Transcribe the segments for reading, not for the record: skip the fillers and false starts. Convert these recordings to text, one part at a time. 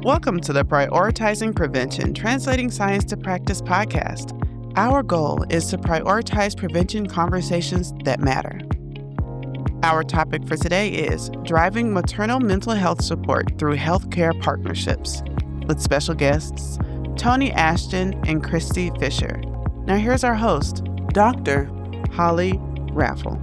Welcome to the Prioritizing Prevention, Translating Science to Practice podcast. Our goal is to prioritize prevention conversations that matter. Our topic for today is driving maternal mental health support through healthcare partnerships, with special guests Toni, Ashton, and Christy Fisher. Now here's our host, Dr. Holly Raffle.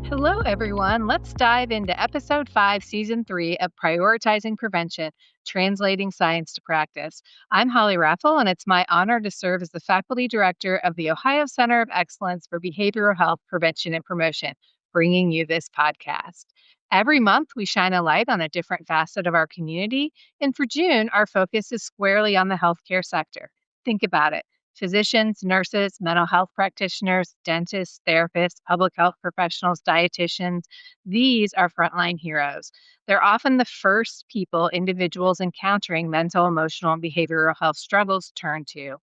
Hello, everyone. Let's dive into Episode 5, Season 3 of Prioritizing Prevention, Translating Science to Practice. I'm Holly Raffle, and it's my honor to serve as the Faculty Director of the Ohio Center of Excellence for Behavioral Health Prevention and Promotion, bringing you this podcast. Every month, we shine a light on a different facet of our community, and for June, our focus is squarely on the healthcare sector. Think about it. Physicians, nurses, mental health practitioners, dentists, therapists, public health professionals, dietitians, these are frontline heroes. They're often the first people individuals encountering mental, emotional, and behavioral health struggles turn to.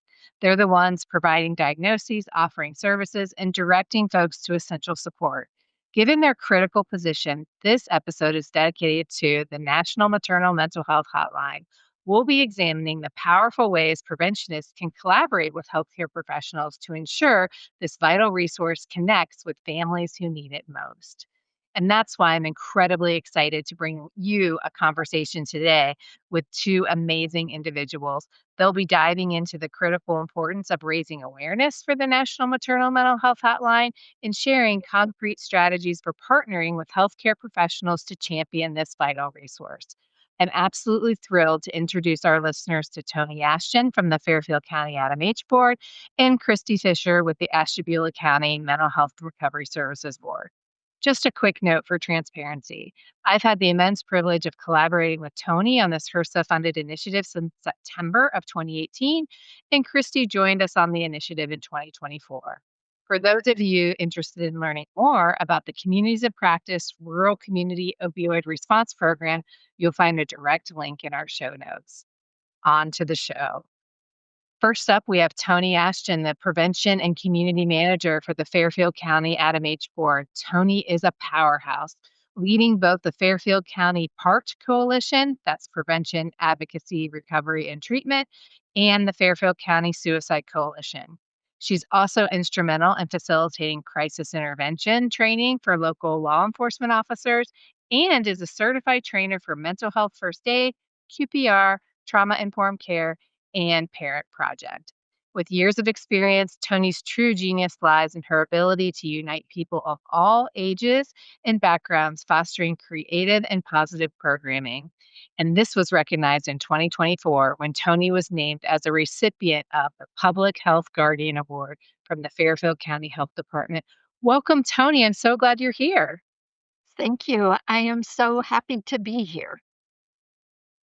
They're the ones providing diagnoses, offering services, and directing folks to essential support. Given their critical position, this episode is dedicated to the National Maternal Mental Health Hotline. We'll be examining the powerful ways preventionists can collaborate with healthcare professionals to ensure this vital resource connects with families who need it most. And that's why I'm incredibly excited to bring you a conversation today with two amazing individuals. They'll be diving into the critical importance of raising awareness for the National Maternal Mental Health Hotline and sharing concrete strategies for partnering with healthcare professionals to champion this vital resource. I'm absolutely thrilled to introduce our listeners to Toni Ashton from the Fairfield County ADAMH Board and Christy Fisher with the Ashtabula County Mental Health Recovery Services Board. Just a quick note for transparency. I've had the immense privilege of collaborating with Toni on this HRSA-funded initiative since September of 2018, and Christy joined us on the initiative in 2024. For those of you interested in learning more about the Communities of Practice Rural Community Opioid Response Program, you'll find a direct link in our show notes. On to the show. First up, we have Toni Ashton, the Prevention and Community Manager for the Fairfield County ADAMH Board. Toni is a powerhouse, leading both the Fairfield County PART Coalition, that's Prevention, Advocacy, Recovery, and Treatment, and the Fairfield County Suicide Coalition. She's also instrumental in facilitating crisis intervention training for local law enforcement officers and is a certified trainer for mental health first aid, QPR, trauma-informed care, and Parent Project. With years of experience, Toni's true genius lies in her ability to unite people of all ages and backgrounds, fostering creative and positive programming. And this was recognized in 2024 when Toni was named as a recipient of the Public Health Guardian Award from the Fairfield County Health Department. Welcome, Toni. I'm so glad you're here. Thank you. I am so happy to be here.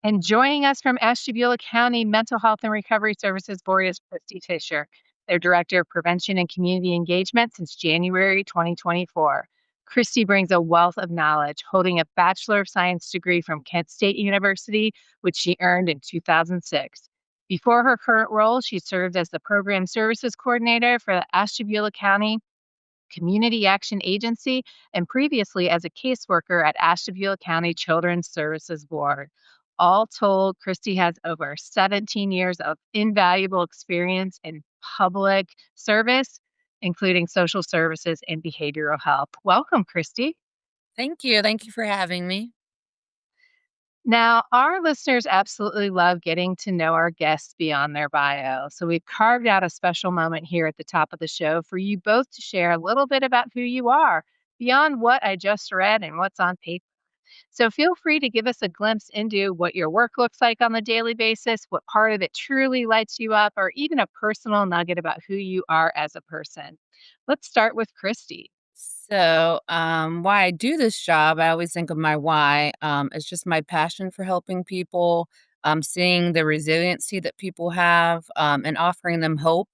And joining us from Ashtabula County Mental Health and Recovery Services Board is Christy Fisher, their Director of Prevention and Community Engagement since January 2024. Christy brings a wealth of knowledge, holding a Bachelor of Science degree from Kent State University, which she earned in 2006. Before her current role, she served as the Program Services Coordinator for the Ashtabula County Community Action Agency and previously as a caseworker at Ashtabula County Children's Services Board. All told, Christy has over 17 years of invaluable experience in public service, including social services and behavioral health. Welcome, Christy. Thank you. Thank you for having me. Now, our listeners absolutely love getting to know our guests beyond their bio. So we've carved out a special moment here at the top of the show for you both to share a little bit about who you are beyond what I just read and what's on paper. So feel free to give us a glimpse into what your work looks like on a daily basis, what part of it truly lights you up, or even a personal nugget about who you are as a person. Let's start with Christy. So, why I do this job, I always think of my why. It's just my passion for helping people, seeing the resiliency that people have, and offering them hope,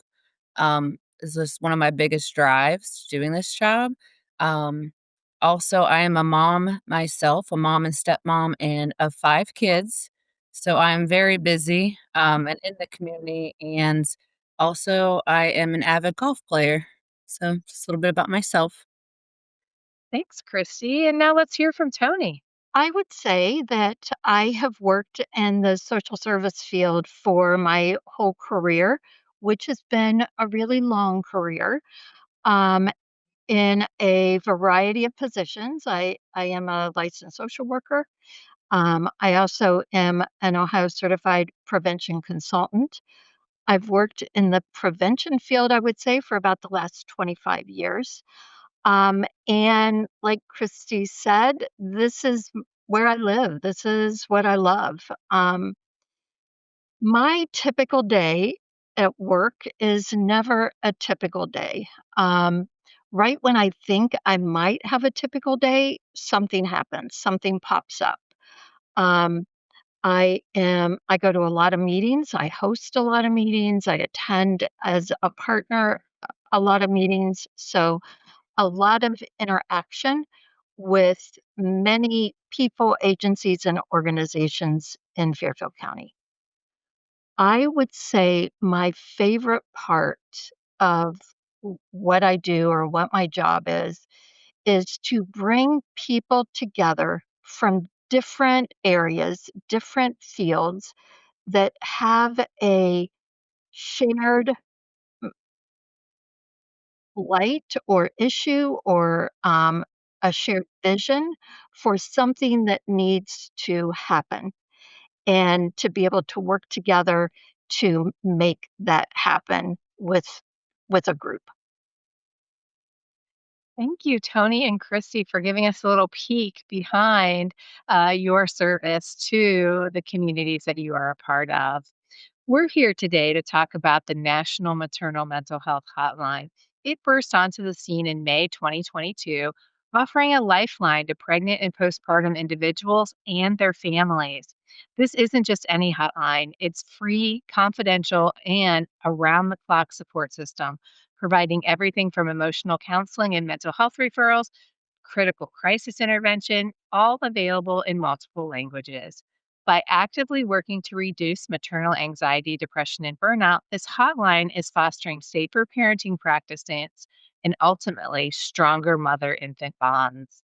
is just one of my biggest drives doing this job. Um, Also, I am a mom myself, a mom and stepmom, and of 5 kids. So I'm very busy, and in the community. And also, I am an avid golf player. So just a little bit about myself. Thanks, Christy. And now let's hear from Toni. I would say that I have worked in the social service field for my whole career, which has been a really long career, um, in a variety of positions. I am a licensed social worker. I also am an Ohio certified prevention consultant. I've worked in the prevention field, I would say, for about the last 25 years. And like Christy said, this is where I live. This is what I love. My typical day at work is never a typical day. Um, right when I think I might have a typical day, something happens, something pops up. Um, I go to a lot of meetings, I host a lot of meetings, I attend as a partner a lot of meetings. So a lot of interaction with many people, agencies, and organizations in Fairfield County. I would say my favorite part of what I do or what my job is to bring people together from different areas, different fields that have a shared light or issue or a shared vision for something that needs to happen and to be able to work together to make that happen with a group. Thank you, Toni and Christy, for giving us a little peek behind your service to the communities that you are a part of. We're here today to talk about the National Maternal Mental Health Hotline. It burst onto the scene in May 2022, offering a lifeline to pregnant and postpartum individuals and their families. This isn't just any hotline, it's free, confidential, and around the clock support system, providing everything from emotional counseling and mental health referrals, critical crisis intervention, all available in multiple languages. By actively working to reduce maternal anxiety, depression, and burnout, this hotline is fostering safer parenting practices and ultimately stronger mother infant bonds.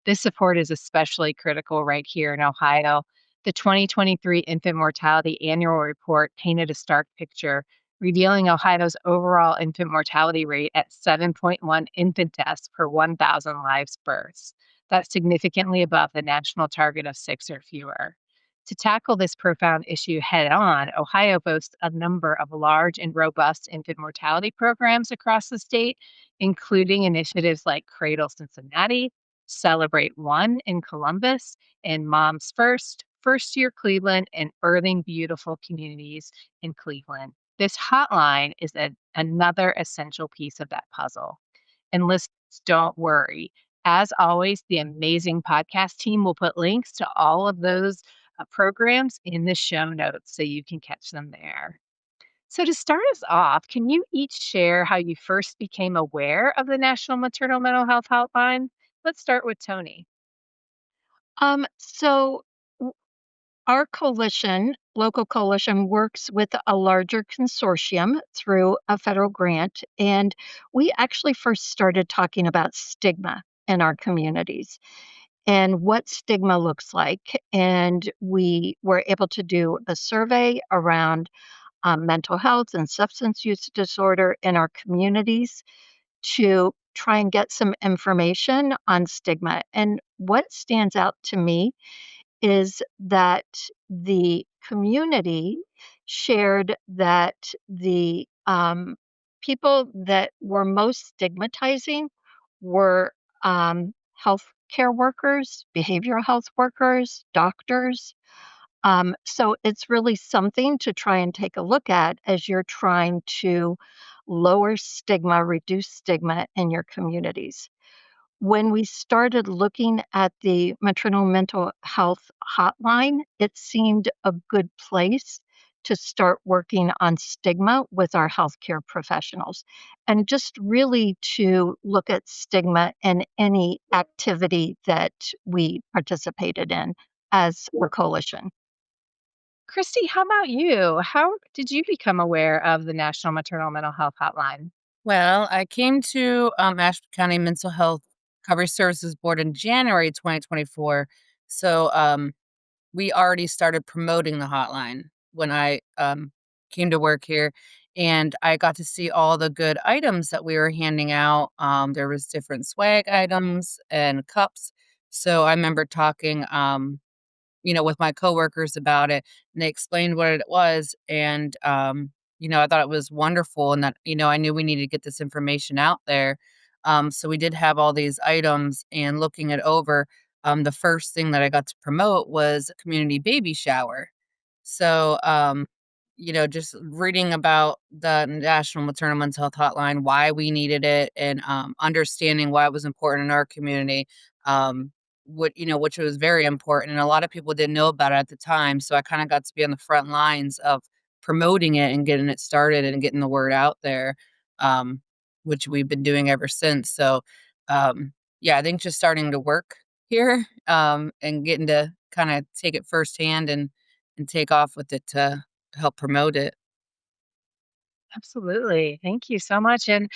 This support is especially critical right here in Ohio. The 2023 Infant Mortality Annual Report painted a stark picture, revealing Ohio's overall infant mortality rate at 7.1 infant deaths per 1,000 live births. That's significantly above the national target of 6 or fewer. To tackle this profound issue head on, Ohio boasts a number of large and robust infant mortality programs across the state, including initiatives like Cradle Cincinnati, Celebrate One in Columbus, and MomsFirst, First Year Cleveland, and Birthing Beautiful Communities in Cleveland. This hotline is another essential piece of that puzzle. And listeners, don't worry. As always, the amazing podcast team will put links to all of those programs in the show notes so you can catch them there. So, to start us off, can you each share how you first became aware of the National Maternal Mental Health Hotline? Let's start with Toni. So our coalition, local coalition, works with a larger consortium through a federal grant. And we actually first started talking about stigma in our communities and what stigma looks like. And we were able to do a survey around mental health and substance use disorder in our communities to try and get some information on stigma. And what stands out to me is that the community shared that the people that were most stigmatizing were healthcare workers, behavioral health workers, doctors. So it's really something to try and take a look at as you're trying to lower stigma, reduce stigma in your communities. When we started looking at the maternal mental health hotline, it seemed a good place to start working on stigma with our healthcare professionals and just really to look at stigma in any activity that we participated in as a coalition. Christy, how about you? How did you become aware of the National Maternal Mental Health Hotline? Well, I came to Ashton County Mental Health Recovery Services Board in January 2024 So, we already started promoting the hotline when I came to work here, and I got to see all the good items that we were handing out. There was different swag items and cups. So I remember talking, with my coworkers about it, and they explained what it was, and I thought it was wonderful, and that I knew we needed to get this information out there. So we did have all these items, and looking it over, the first thing that I got to promote was a community baby shower. So, just reading about the National Maternal Mental Health Hotline, why we needed it, and understanding why it was important in our community, which was very important, and a lot of people didn't know about it at the time. So I kind of got to be on the front lines of promoting it and getting it started and getting the word out there, um, which we've been doing ever since. So, yeah, I think just starting to work here, and getting to kind of take it firsthand and take off with it to help promote it. Absolutely. Thank you so much. And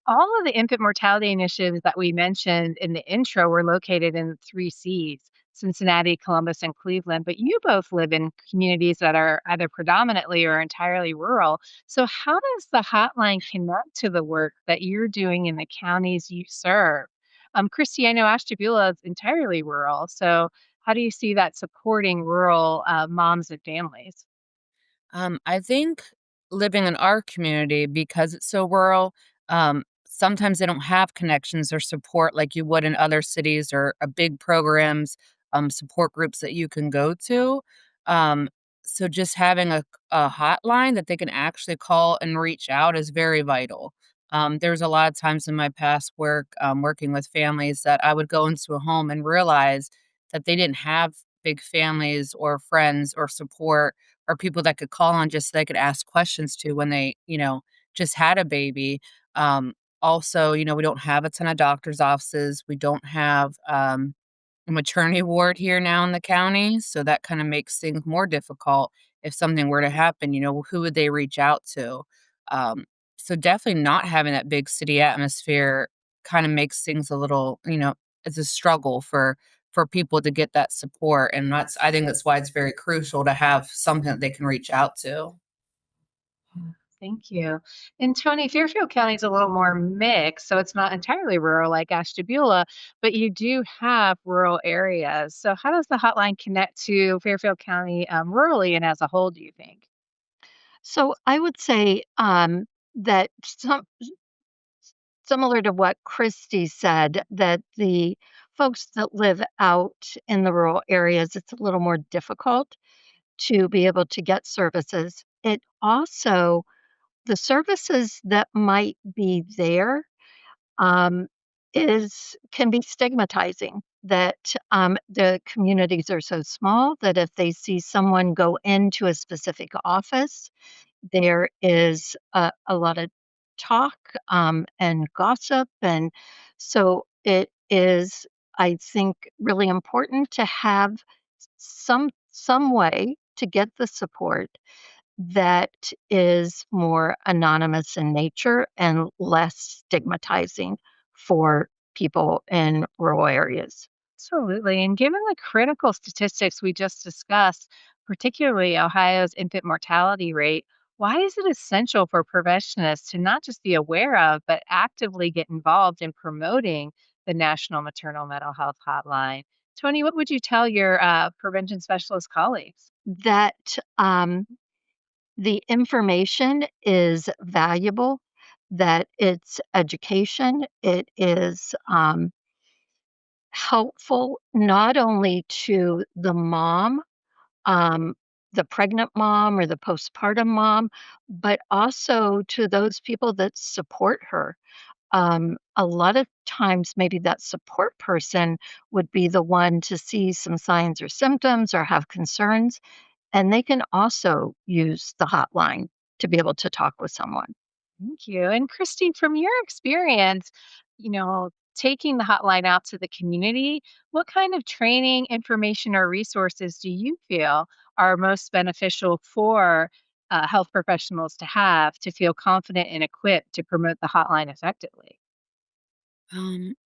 all of the infant mortality initiatives that we mentioned in the intro were located in 3 Cs: Cincinnati, Columbus, and Cleveland. But you both live in communities that are either predominantly or entirely rural. So, how does the hotline connect to the work that you're doing in the counties you serve? Christy, I know Ashtabula is entirely rural. So, how do you see that supporting rural moms and families? I think living in our community, because it's so rural, sometimes they don't have connections or support like you would in other cities, or big programs, support groups that you can go to. Um, so just having a hotline that they can actually call and reach out is very vital. There's a lot of times in my past work, working with families, that I would go into a home and realize that they didn't have big families or friends or support, or people that could call on, just so they could ask questions to when they, just had a baby. Also, we don't have a ton of doctor's offices. We don't have a maternity ward here now in the county. So that kind of makes things more difficult. If something were to happen, who would they reach out to? Um, so definitely not having that big city atmosphere kind of makes things a little, it's a struggle for people to get that support. And I think that's why it's very crucial to have something that they can reach out to. Yeah, thank you. And Tony, Fairfield County is a little more mixed, so it's not entirely rural like Ashtabula, but you do have rural areas. So, how does the hotline connect to Fairfield County rurally and as a whole, do you think? So I would say that similar to what Christy said, that the folks that live out in the rural areas, it's a little more difficult to be able to get services. It also, the services that might be there um, is can be stigmatizing. That the communities are so small that if they see someone go into a specific office, there is a lot of talk and gossip, and so it is, I think, really important to have some way to get the support that is more anonymous in nature and less stigmatizing for people in rural areas. Absolutely. And given the critical statistics we just discussed, particularly Ohio's infant mortality rate, why is it essential for preventionists to not just be aware of, but actively get involved in promoting the National Maternal Mental Health Hotline? Tony, what would you tell your prevention specialist colleagues? That the information is valuable, that it's education, it is helpful not only to the mom, um, the pregnant mom or the postpartum mom, but also to those people that support her. A lot of times, maybe that support person would be the one to see some signs or symptoms or have concerns, and they can also use the hotline to be able to talk with someone. Thank you. And Christy, from your experience, taking the hotline out to the community, what kind of training, information, or resources do you feel are most beneficial for health professionals to have to feel confident and equipped to promote the hotline effectively?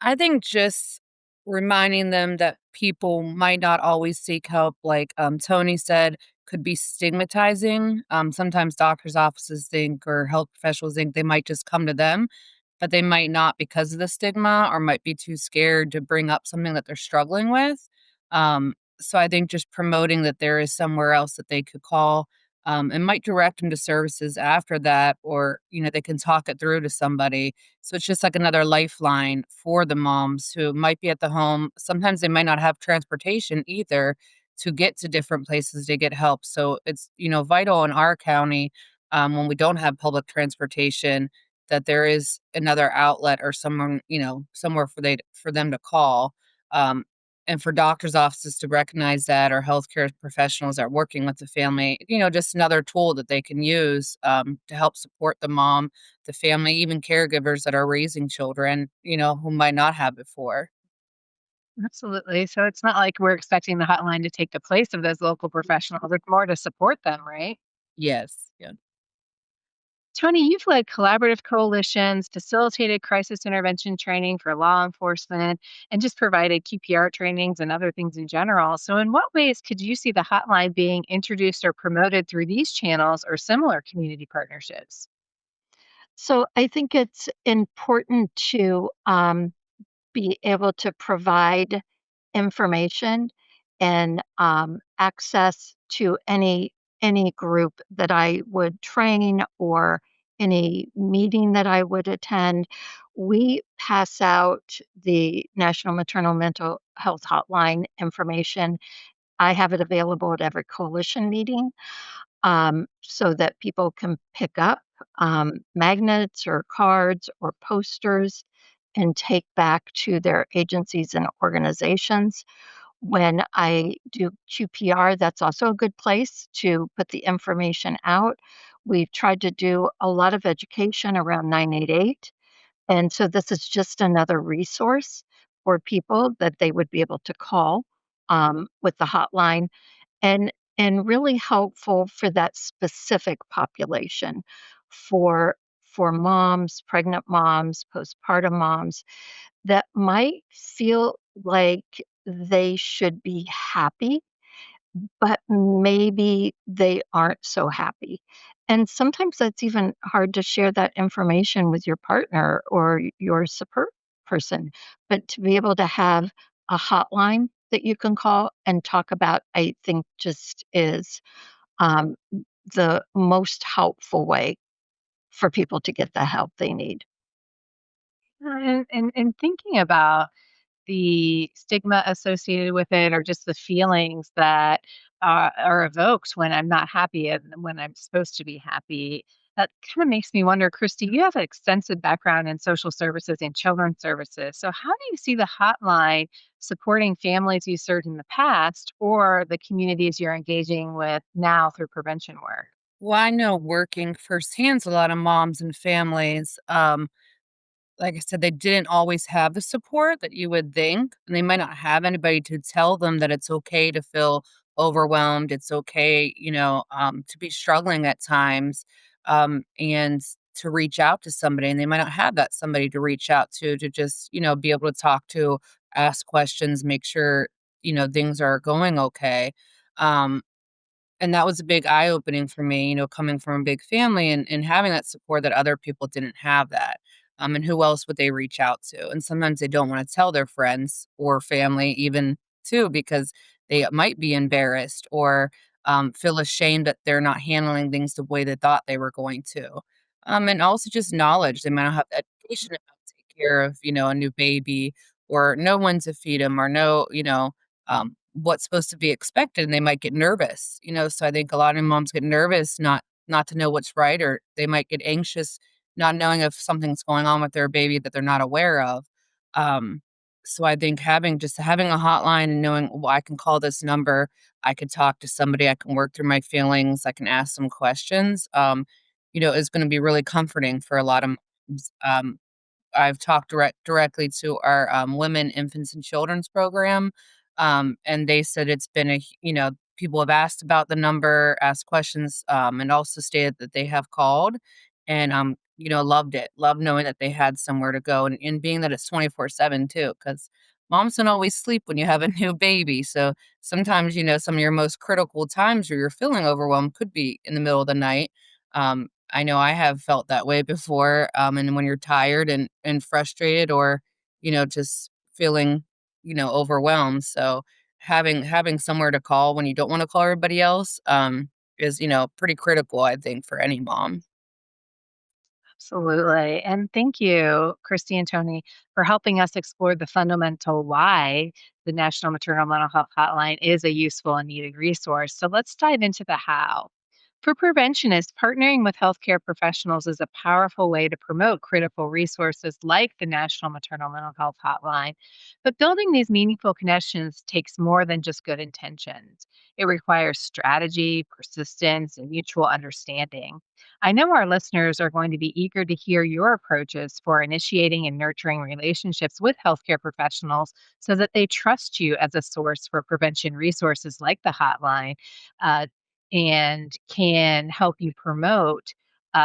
I think just reminding them that people might not always seek help, like, Toni said, could be stigmatizing. Sometimes doctors' offices think or health professionals think they might just come to them, but they might not because of the stigma or might be too scared to bring up something that they're struggling with. So I think just promoting that there is somewhere else that they could call, and might direct them to services after that, or, they can talk it through to somebody. So it's just like another lifeline for the moms who might be at the home. Sometimes they might not have transportation either to get to different places to get help. So it's, vital in our county, when we don't have public transportation, that there is another outlet or someone, somewhere for them to call. Um, and for doctors' offices to recognize that, or healthcare professionals that are working with the family, just another tool that they can use, to help support the mom, the family, even caregivers that are raising children, who might not have before. Absolutely. So it's not like we're expecting the hotline to take the place of those local professionals. It's more to support them, right? Yes. Yeah. Toni, you've led collaborative coalitions, facilitated crisis intervention training for law enforcement, and just provided QPR trainings and other things in general. So, in what ways could you see the hotline being introduced or promoted through these channels or similar community partnerships? So I think it's important to be able to provide information and access to any group that I would train or any meeting that I would attend. We pass out the National Maternal Mental Health Hotline information. I have it available at every coalition meeting, so that people can pick up magnets or cards or posters and take back to their agencies and organizations. When I do QPR, that's also a good place to put the information out. We've tried to do a lot of education around 988. And so this is just another resource for people that they would be able to call with the hotline, and really helpful for that specific population, for moms, pregnant moms, postpartum moms that might feel like they should be happy, but maybe they aren't so happy. And sometimes that's even hard to share that information with your partner or your support person. But to be able to have a hotline that you can call and talk about, I think just is um, the most helpful way for people to get the help they need. And thinking about the stigma associated with it, or just the feelings that are evoked when I'm not happy and when I'm supposed to be happy. That kind of makes me wonder, Christy, you have an extensive background in social services and children's services. So, how do you see the hotline supporting families you served in the past or the communities you're engaging with now through prevention work? Well, I know working firsthand, a lot of moms and families, like I said, they didn't always have the support that you would think, and they might not have anybody to tell them that it's okay to feel overwhelmed. It's okay, to be struggling at times, and to reach out to somebody. And they might not have that somebody to reach out to just, be able to talk to, ask questions, make sure, things are going okay. Um, and that was a big eye opening for me, coming from a big family and having that support that other people didn't have that. And who else would they reach out to? And sometimes they don't want to tell their friends or family, even too, because they might be embarrassed or feel ashamed that they're not handling things the way they thought they were going to. And also just knowledge. They might not have the education to how to take care of, a new baby, or know when to feed them, or know, what's supposed to be expected, and they might get nervous, so I think a lot of moms get nervous not to know what's right, or they might get anxious not knowing if something's going on with their baby that they're not aware of. Um, so I think having a hotline and knowing, well, I can call this number, I could talk to somebody, I can work through my feelings, I can ask some questions, is gonna be really comforting for a lot of moms. I've talked directly to our, women, infants, and children's program, and they said it's been people have asked about the number, asked questions, and also stated that they have called and, loved it, loved knowing that they had somewhere to go, and being that it's 24/7 too, because moms don't always sleep when you have a new baby. So sometimes, some of your most critical times where you're feeling overwhelmed could be in the middle of the night. I know I have felt that way before. And when you're tired and frustrated or, just feeling, overwhelmed. So having somewhere to call when you don't want to call everybody else, is, pretty critical, I think, for any mom. Absolutely. And thank you, Christy and Tony, for helping us explore the fundamental why the National Maternal Mental Health Hotline is a useful and needed resource. So let's dive into the how. For preventionists, partnering with healthcare professionals is a powerful way to promote critical resources like the National Maternal Mental Health Hotline. But building these meaningful connections takes more than just good intentions. It requires strategy, persistence, and mutual understanding. I know our listeners are going to be eager to hear your approaches for initiating and nurturing relationships with healthcare professionals so that they trust you as a source for prevention resources like the hotline, uh, and can help you promote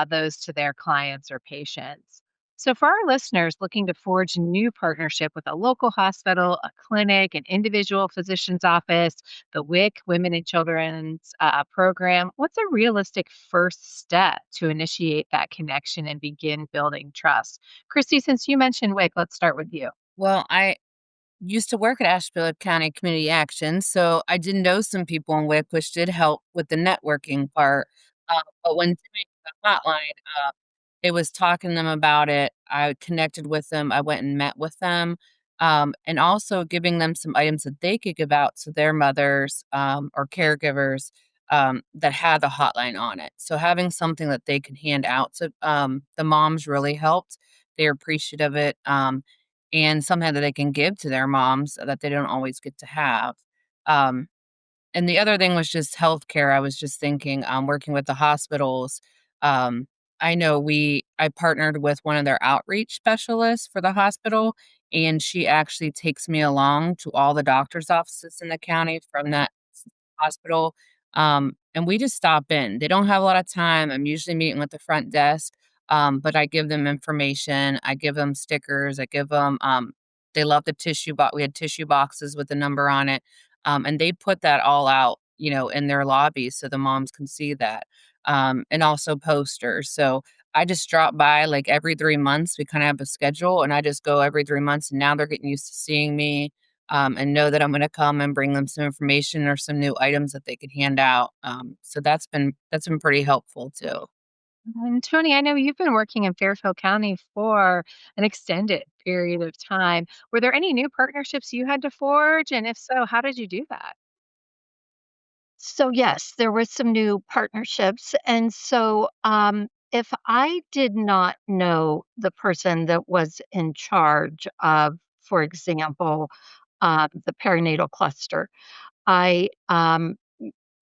those to their clients or patients. So, for our listeners looking to forge a new partnership with a local hospital, a clinic, an individual physician's office, the WIC Women and Children's program, what's a realistic first step to initiate that connection and begin building trust? Christy, since you mentioned WIC, let's start with you. Well, I used to work at Ashtabula County Community Action, so I did know some people in WIC, which did help with the networking part. But when doing the hotline, it was talking to them about it. I connected with them. I went and met with them, and also giving them some items that they could give out to their mothers or caregivers that had the hotline on it. So having something that they could hand out to the moms really helped. They're appreciative of it. And something that they can give to their moms that they don't always get to have. Um, and the other thing was just healthcare. I was just thinking, working with the hospitals. Um, I partnered with one of their outreach specialists for the hospital, and she actually takes me along to all the doctor's offices in the county from that hospital. And we just stop in. They don't have a lot of time. I'm usually meeting with the front desk, but I give them information. I give them stickers. I give them, they love the tissue box. We had tissue boxes with the number on it. And they put that all out, in their lobbies so the moms can see that. And also posters. So I just drop by like every 3 months. We kind of have a schedule, and I just go every 3 months. And now they're getting used to seeing me, and know that I'm going to come and bring them some information or some new items that they could hand out. So that's been pretty helpful too. And Tony, I know you've been working in Fairfield County for an extended period of time. Were there any new partnerships you had to forge? And if so, how did you do that? So, yes, there were some new partnerships. And so, if I did not know the person that was in charge of, for example, the perinatal cluster, I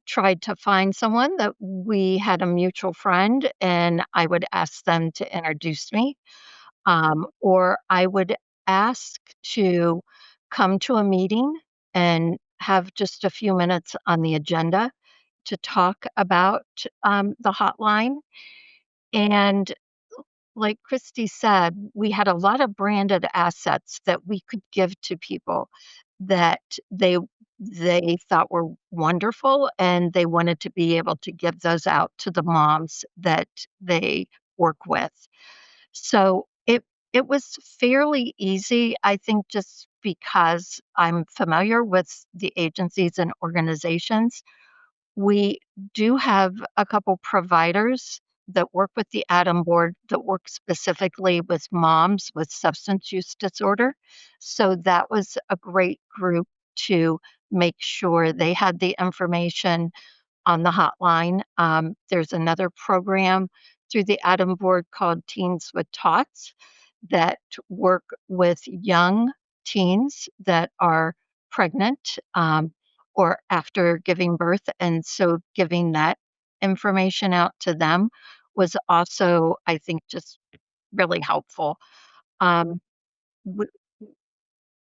tried to find someone that we had a mutual friend, and I would ask them to introduce me, or I would ask to come to a meeting and have just a few minutes on the agenda to talk about the hotline. And like Christy said, we had a lot of branded assets that we could give to people that they thought were wonderful, and they wanted to be able to give those out to the moms that they work with. So it was fairly easy, I think, just because I'm familiar with the agencies and organizations. We do have a couple providers that work with the ADAM board that work specifically with moms with substance use disorder. So that was a great group to make sure they had the information on the hotline. There's another program through the ADAM board called Teens with Tots that work with young teens that are pregnant, or after giving birth. And so giving that information out to them was also, I think, just really helpful. Um, w-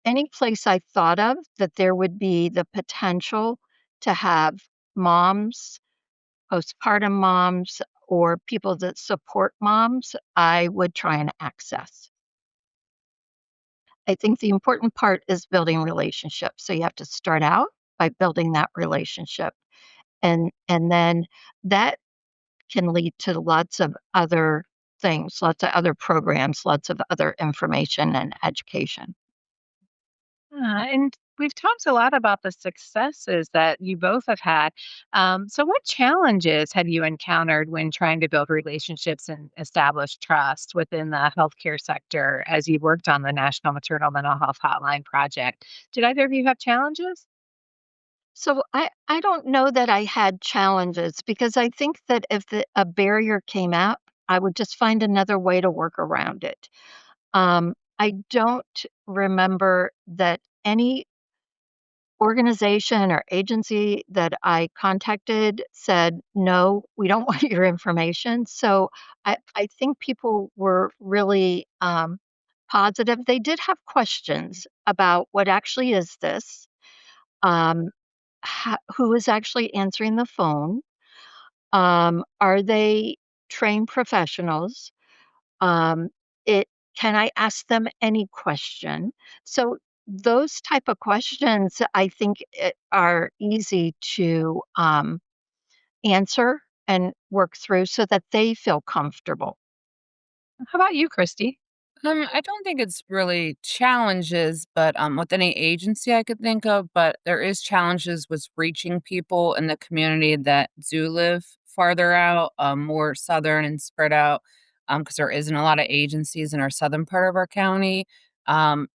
any place I thought of that there would be the potential to have moms, postpartum moms, or people that support moms, I would try and access. I think the important part is building relationships. So you have to start out by building that relationship. And then that can lead to lots of other things, lots of other programs, lots of other information and education. And we've talked a lot about the successes that you both have had. So, what challenges have you encountered when trying to build relationships and establish trust within the healthcare sector as you worked on the National Maternal Mental Health Hotline project? Did either of you have challenges? So I don't know that I had challenges because I think that if a barrier came up, I would just find another way to work around it. I don't remember that any organization or agency that I contacted said, no, we don't want your information. So I think people were really positive. They did have questions about what actually is this, um, who is actually answering the phone, are they trained professionals? Um, it Can I ask them any question? So those type of questions, I think, are easy to answer and work through so that they feel comfortable. How about you, Christy? I don't think it's really challenges, but with any agency I could think of, but there is challenges with reaching people in the community that do live farther out, more southern and spread out, because there isn't a lot of agencies in our southern part of our county, and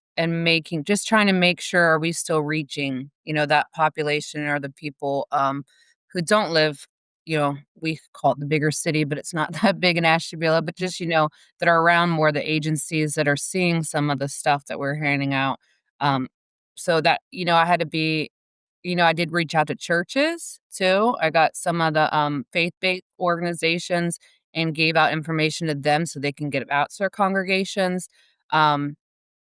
making just trying to make sure are we still reaching, that population or the people who don't live, we call it the bigger city, but it's not that big in Ashtabula, but just that are around more the agencies that are seeing some of the stuff that we're handing out. Um, so that, I had to be, I did reach out to churches too. I got some of the faith-based organizations and gave out information to them so they can get it out to their congregations. Um,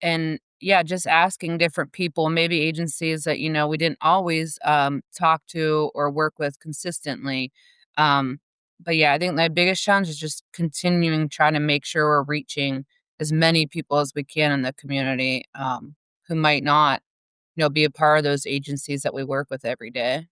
and yeah, just asking different people, maybe agencies that, we didn't always talk to or work with consistently. Um, but yeah, I think my biggest challenge is just continuing trying to make sure we're reaching as many people as we can in the community who might not, be a part of those agencies that we work with every day.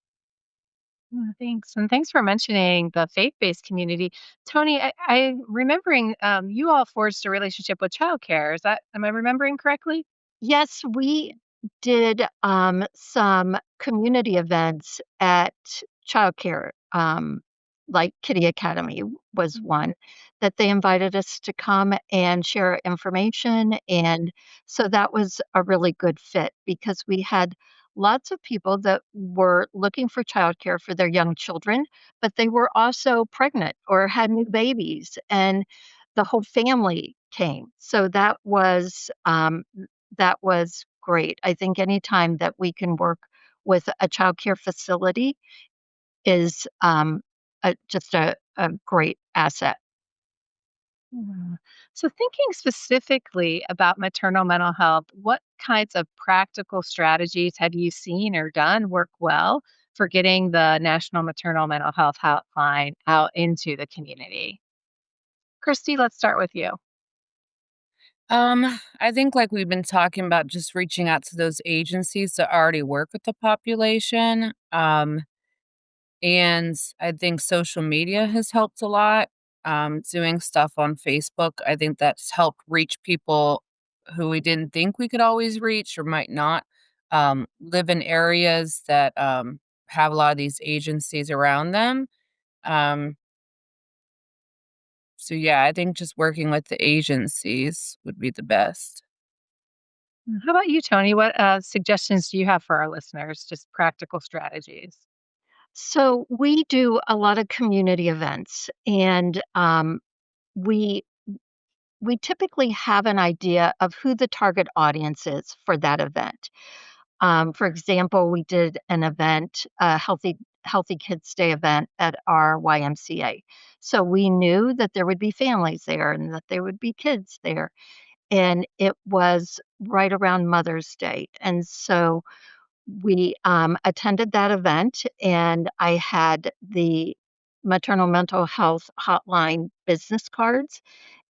Thanks. And thanks for mentioning the faith based community. Tony, I'm remembering you all forged a relationship with childcare. Am I remembering correctly? Yes, we did some community events at childcare, like Kitty Academy was one that they invited us to come and share information. And so that was a really good fit because we had lots of people that were looking for childcare for their young children, but they were also pregnant or had new babies, and the whole family came. So that was great. I think anytime that we can work with a childcare facility is just a great asset. Mhm. So, thinking specifically about maternal mental health, what kinds of practical strategies have you seen or done work well for getting the National Maternal Mental Health Hotline out into the community? Christy, let's start with you. I think like we've been talking about just reaching out to those agencies that already work with the population. And I think social media has helped a lot. Doing stuff on Facebook, I think that's helped reach people who we didn't think we could always reach or might not live in areas that have a lot of these agencies around them. Um, so, yeah, I think just working with the agencies would be the best. How about you, Tony? What suggestions do you have for our listeners? Just practical strategies. So we do a lot of community events, and we we typically have an idea of who the target audience is for that event. For example, we did an event, a Healthy Kids Day event at our YMCA. So we knew that there would be families there and that there would be kids there. And it was right around Mother's Day. And so we attended that event, and I had the maternal mental health hotline business cards,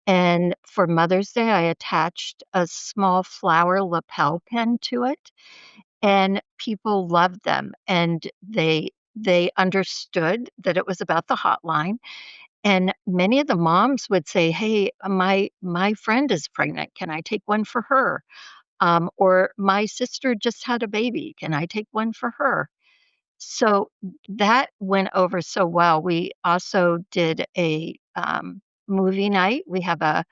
And for Mother's Day, I attached a small flower lapel pin to it, and people loved them, and they understood that it was about the hotline, and many of the moms would say, "Hey, my friend is pregnant. Can I take one for her?" Or, "My sister just had a baby. Can I take one for her?" So that went over so well. We also did a, movie night. We have a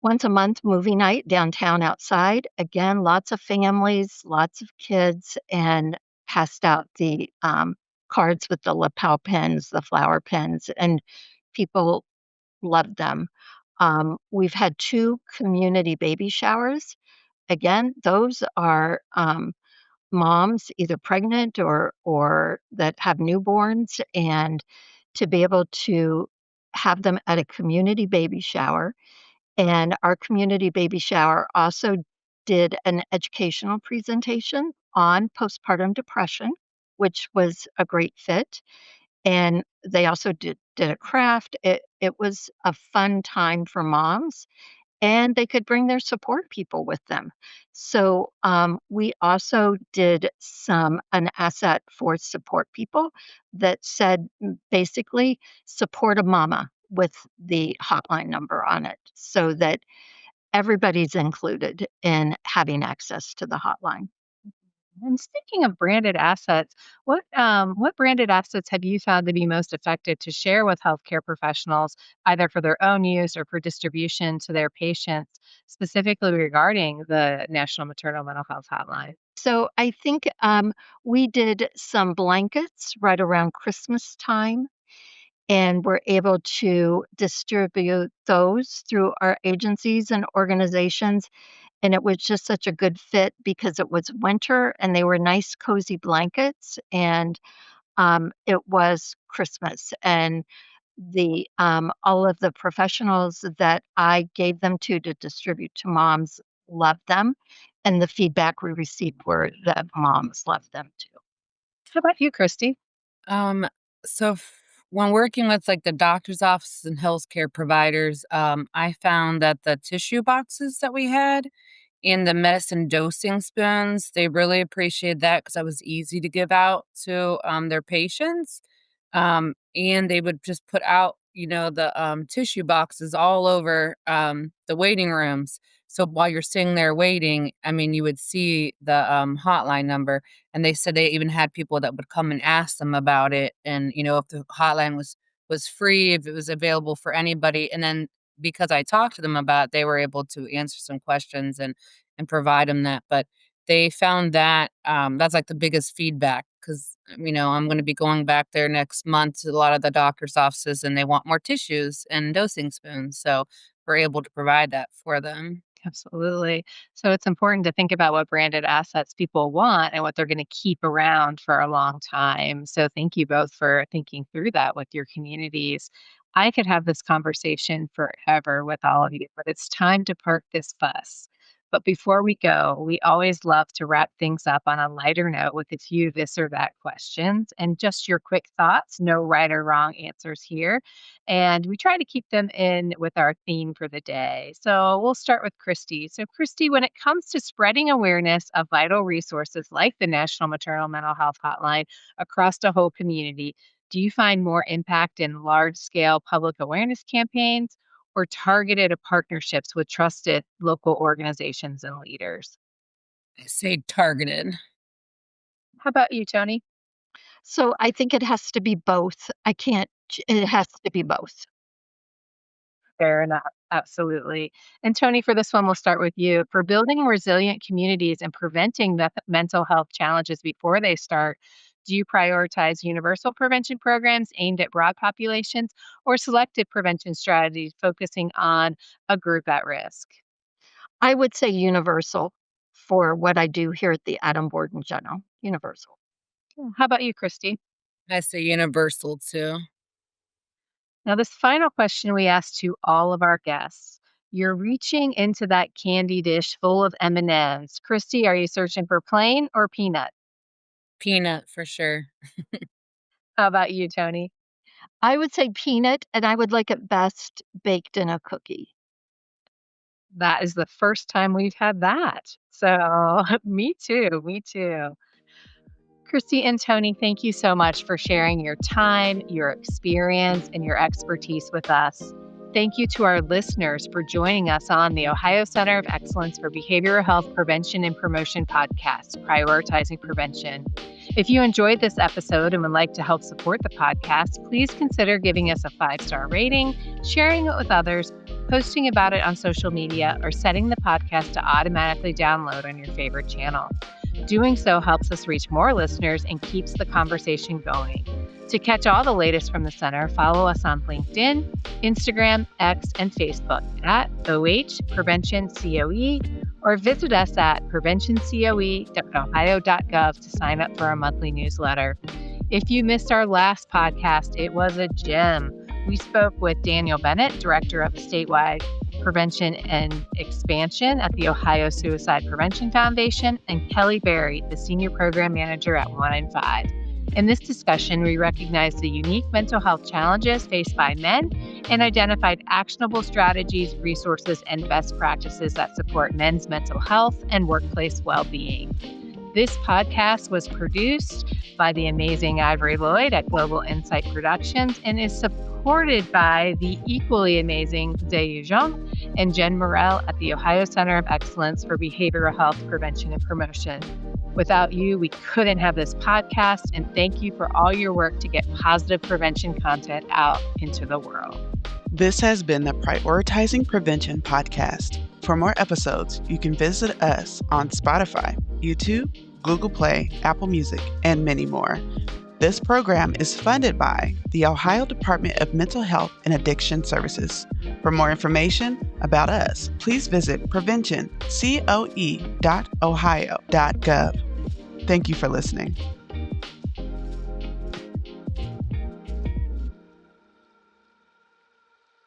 once a month movie night downtown outside. Again, lots of families, lots of kids, and passed out the, cards with the lapel pins, the flower pins, and people loved them. We've had 2 community baby showers. Again, those are, moms either pregnant or that have newborns, and to be able to have them at a community baby shower. And our community baby shower also did an educational presentation on postpartum depression, which was a great fit. And they also did a craft. It was a fun time for moms, and they could bring their support people with them. So, we also did an asset for support people that said, basically, "Support a mama," with the hotline number on it, so that everybody's included in having access to the hotline. And speaking of branded assets, what branded assets have you found to be most effective to share with healthcare professionals, either for their own use or for distribution to their patients, specifically regarding the National Maternal Mental Health Hotline? So, I think, we did some blankets right around Christmas time, and we're able to distribute those through our agencies and organizations. And it was just such a good fit because it was winter and they were nice, cozy blankets. And it was Christmas. And all of the professionals that I gave them to distribute to moms loved them. And the feedback we received were that moms loved them too. How about you, Christy? Um, so when working with like the doctor's offices and healthcare providers, I found that the tissue boxes that we had and the medicine dosing spoons, they really appreciated that because that was easy to give out to their patients. And they would just put out, the tissue boxes all over the waiting rooms. So while you're sitting there waiting, I mean, you would see the hotline number, and they said they even had people that would come and ask them about it, and if the hotline was free, if it was available for anybody, and then because I talked to them about it, they were able to answer some questions and provide them that. But they found that, that's, like, the biggest feedback 'cause, I'm gonna be going back there next month to a lot of the doctor's offices, and they want more tissues and dosing spoons, so we're able to provide that for them. Absolutely. So it's important to think about what branded assets people want and what they're going to keep around for a long time. So thank you both for thinking through that with your communities. I could have this conversation forever with all of you, but it's time to park this bus. But before we go, we always love to wrap things up on a lighter note with a few this or that questions and just your quick thoughts. No right or wrong answers here. And we try to keep them in with our theme for the day. So we'll start with Christy. So, Christy, when it comes to spreading awareness of vital resources like the National Maternal Mental Health Hotline across the whole community, do you find more impact in large scale public awareness campaigns or targeted partnerships with trusted local organizations and leaders? I say targeted. How about you, Tony? So I think it has to be both. It has to be both. Fair enough. Absolutely. And Tony, for this one, we'll start with you. For building resilient communities and preventing mental health challenges before they start, do you prioritize universal prevention programs aimed at broad populations or selective prevention strategies focusing on a group at risk? I would say universal for what I do here at the Adam Board in general. Universal. Yeah. How about you, Christy? I say universal too. Now, this final question we ask to all of our guests. You're reaching into that candy dish full of M&Ms. Christy, are you searching for plain or peanut? Peanut for sure. How about you, Tony? I would say peanut, and I would like it best baked in a cookie. That is the first time we've had that. So me too. Me too. Christy and Toni, thank you so much for sharing your time, your experience, and your expertise with us. Thank you to our listeners for joining us on the Ohio Center of Excellence for Behavioral Health Prevention and Promotion podcast, Prioritizing Prevention. If you enjoyed this episode and would like to help support the podcast, please consider giving us a 5-star rating, sharing it with others, posting about it on social media, or setting the podcast to automatically download on your favorite channel. Doing so helps us reach more listeners and keeps the conversation going. To catch all the latest from the center, follow us on LinkedIn, Instagram, X, and Facebook at OH Prevention COE, or visit us at preventioncoe.ohio.gov to sign up for our monthly newsletter. If you missed our last podcast, it was a gem. We spoke with Daniel Bennett, Director of Statewide Prevention and Expansion at the Ohio Suicide Prevention Foundation, and Kelly Berry, the Senior Program Manager at 1 in 5. In this discussion, we recognized the unique mental health challenges faced by men and identified actionable strategies, resources, and best practices that support men's mental health and workplace well-being. This podcast was produced by the amazing Ivory Lloyd at Global Insight Productions and is supported by the equally amazing Dayu Zhang and Jen Morrell at the Ohio Center of Excellence for Behavioral Health Prevention and Promotion. Without you, we couldn't have this podcast, and thank you for all your work to get positive prevention content out into the world. This has been the Prioritizing Prevention podcast. For more episodes, you can visit us on Spotify, YouTube, Google Play, Apple Music, and many more. This program is funded by the Ohio Department of Mental Health and Addiction Services. For more information about us, please visit preventioncoe.ohio.gov. Thank you for listening.